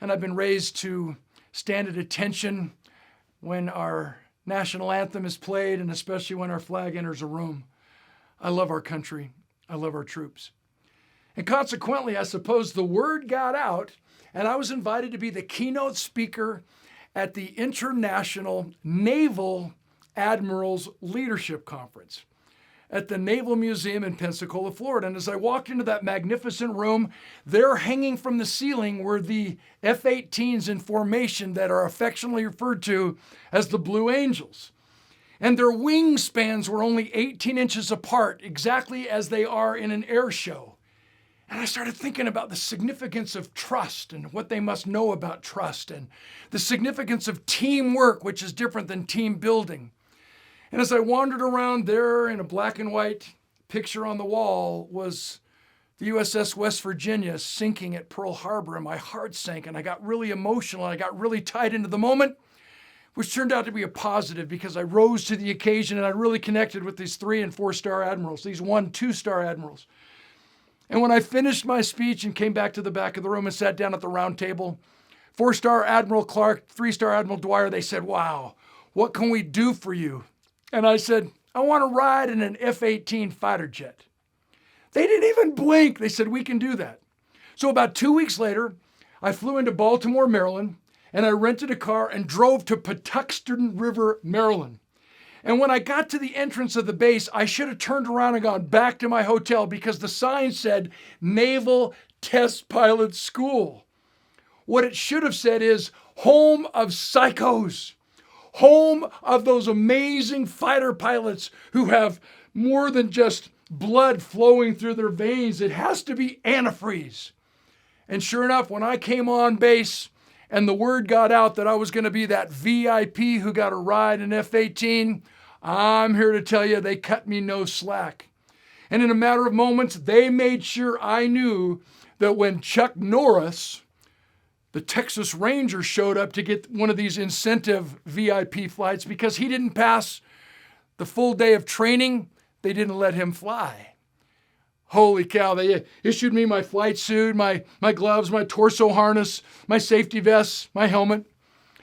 and I've been raised to stand at attention when our national anthem is played, and especially when our flag enters a room. I love our country. I love our troops. And consequently, I suppose the word got out, and I was invited to be the keynote speaker at the International Naval Admirals Leadership Conference at the Naval Museum in Pensacola, Florida. And as I walked into that magnificent room, there hanging from the ceiling were the F-18s in formation that are affectionately referred to as the Blue Angels. And their wingspans were only 18 inches apart, exactly as they are in an air show. And I started thinking about the significance of trust and what they must know about trust, and the significance of teamwork, which is different than team building. And as I wandered around there, in a black and white picture on the wall was the USS West Virginia sinking at Pearl Harbor, and my heart sank, and I got really emotional, and I got really tied into the moment, which turned out to be a positive because I rose to the occasion, and I really connected with these 3- and 4-star admirals, these 1-, 2-star admirals. And when I finished my speech and came back to the back of the room and sat down at the round table, 4-star Admiral Clark, 3-star Admiral Dwyer, they said, "Wow, what can we do for you?" And I said, "I want to ride in an F-18 fighter jet." They didn't even blink. They said, "We can do that." So about 2 weeks later, I flew into Baltimore, Maryland, and I rented a car and drove to Patuxent River, Maryland. And when I got to the entrance of the base, I should have turned around and gone back to my hotel because the sign said Naval Test Pilot School. What it should have said is home of psychos. Home of those amazing fighter pilots who have more than just blood flowing through their veins. It has to be antifreeze. And sure enough, when I came on base and the word got out that I was going to be that VIP who got a ride in F-18, I'm here to tell you they cut me no slack. And in a matter of moments, they made sure I knew that when Chuck Norris, the Texas Ranger, showed up to get one of these incentive VIP flights because he didn't pass the full day of training, they didn't let him fly. Holy cow, they issued me my flight suit, my gloves, my torso harness, my safety vest, my helmet.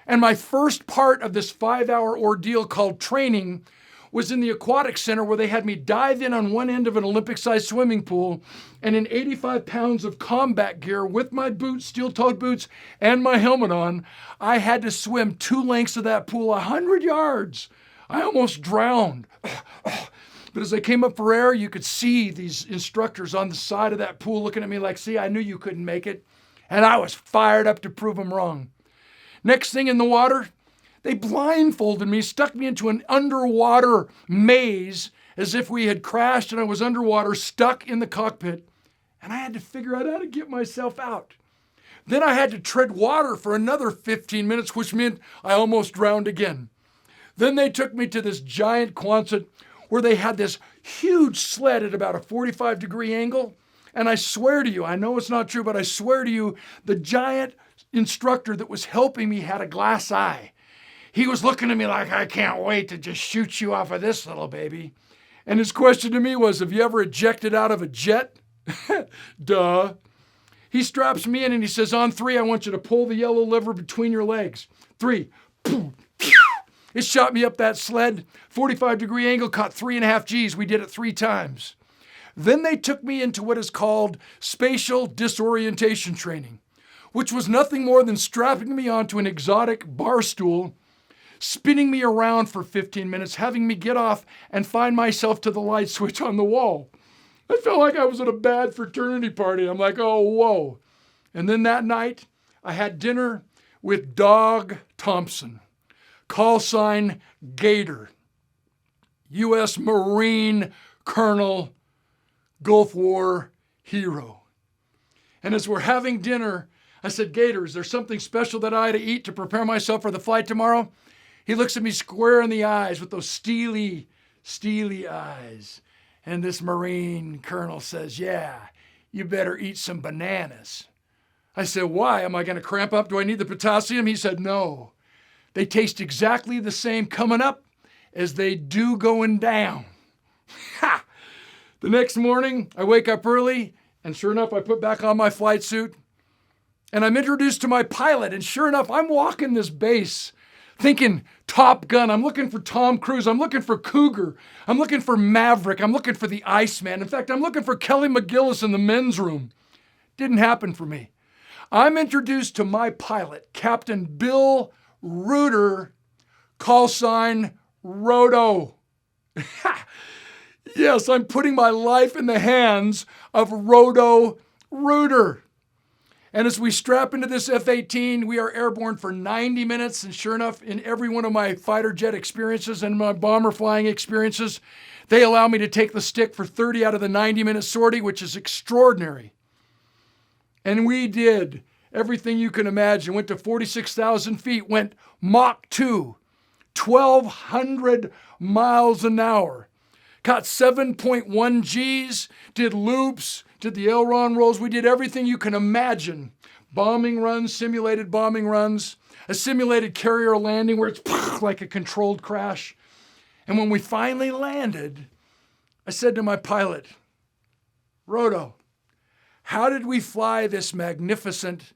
And my first part of this 5-hour ordeal called training was in the aquatic center, where they had me dive in on one end of an Olympic-sized swimming pool, and in 85 pounds of combat gear with my boots, steel-toed boots, and my helmet on, I had to swim 2 lengths of that pool, 100 yards. I almost drowned. But as I came up for air, you could see these instructors on the side of that pool looking at me like, "See, I knew you couldn't make it." And I was fired up to prove them wrong. Next thing in the water, they blindfolded me, stuck me into an underwater maze as if we had crashed and I was underwater, stuck in the cockpit. And I had to figure out how to get myself out. Then I had to tread water for another 15 minutes, which meant I almost drowned again. Then they took me to this giant Quonset where they had this huge sled at about a 45-degree angle. And I swear to you, I know it's not true, but I swear to you, the giant instructor that was helping me had a glass eye. He was looking at me like, "I can't wait to just shoot you off of this little baby." And his question to me was, "Have you ever ejected out of a jet?" Duh. He straps me in and he says, "On 3, I want you to pull the yellow lever between your legs. 3. It shot me up that sled, 45-degree angle, caught 3.5 Gs. We did it 3 times. Then they took me into what is called spatial disorientation training, which was nothing more than strapping me onto an exotic bar stool, spinning me around for 15 minutes, having me get off and find myself to the light switch on the wall. I felt like I was at a bad fraternity party. I'm like, oh, whoa. And then that night, I had dinner with Dog Thompson, call sign Gator, U.S. Marine Colonel, Gulf War hero. And as we're having dinner, I said, "Gator, is there something special that I ought to eat to prepare myself for the flight tomorrow?" He looks at me square in the eyes with those steely eyes. And this Marine Colonel says, "Yeah, you better eat some bananas." I said, "Why? Am I going to cramp up? Do I need the potassium?" He said, "No. They taste exactly the same coming up as they do going down." Ha! The next morning, I wake up early, and sure enough, I put back on my flight suit. And I'm introduced to my pilot. And sure enough, I'm walking this base thinking Top Gun. I'm looking for Tom Cruise. I'm looking for Cougar. I'm looking for Maverick. I'm looking for the Iceman. In fact, I'm looking for Kelly McGillis in the men's room. Didn't happen for me. I'm introduced to my pilot, Captain Bill Reuter, call sign Roto. Yes, I'm putting my life in the hands of Roto Reuter. And as we strap into this F-18, we are airborne for 90 minutes. And sure enough, in every one of my fighter jet experiences and my bomber flying experiences, they allow me to take the stick for 30 out of the 90-minute sortie, which is extraordinary. And we did everything you can imagine. Went to 46,000 feet, went Mach II, 1,200 miles an hour. Caught 7.1 Gs, did loops, did the aileron rolls. We did everything you can imagine. Bombing runs, simulated bombing runs, a simulated carrier landing where it's like a controlled crash. And when we finally landed, I said to my pilot, Roto, how did we fly this magnificent,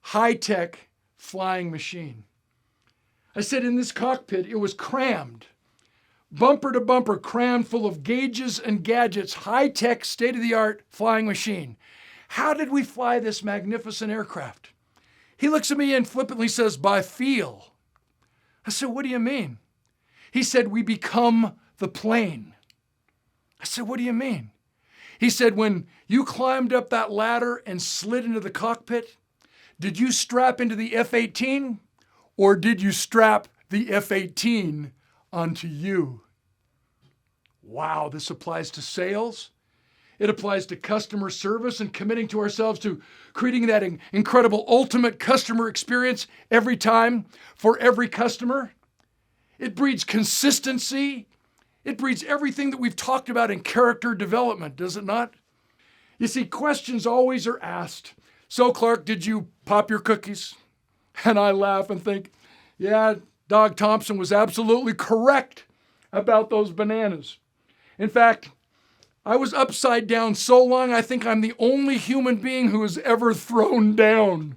high-tech flying machine? I said in this cockpit, it was crammed. Bumper to bumper, crammed full of gauges and gadgets, high-tech, state-of-the-art flying machine. How did we fly this magnificent aircraft? He looks at me and flippantly says, by feel. I said, what do you mean? He said, we become the plane. I said, what do you mean? He said, when you climbed up that ladder and slid into the cockpit, did you strap into the F-18 or did you strap the F-18 onto you? Wow, this applies to sales. It applies to customer service and committing to ourselves to creating that incredible ultimate customer experience every time for every customer. It breeds consistency. It breeds everything that we've talked about in character development, does it not? You see, questions always are asked. So, Clark, did you pop your cookies? And I laugh and think, yeah, Dog Thompson was absolutely correct about those bananas. In fact, I was upside down so long, I think I'm the only human being who has ever thrown down.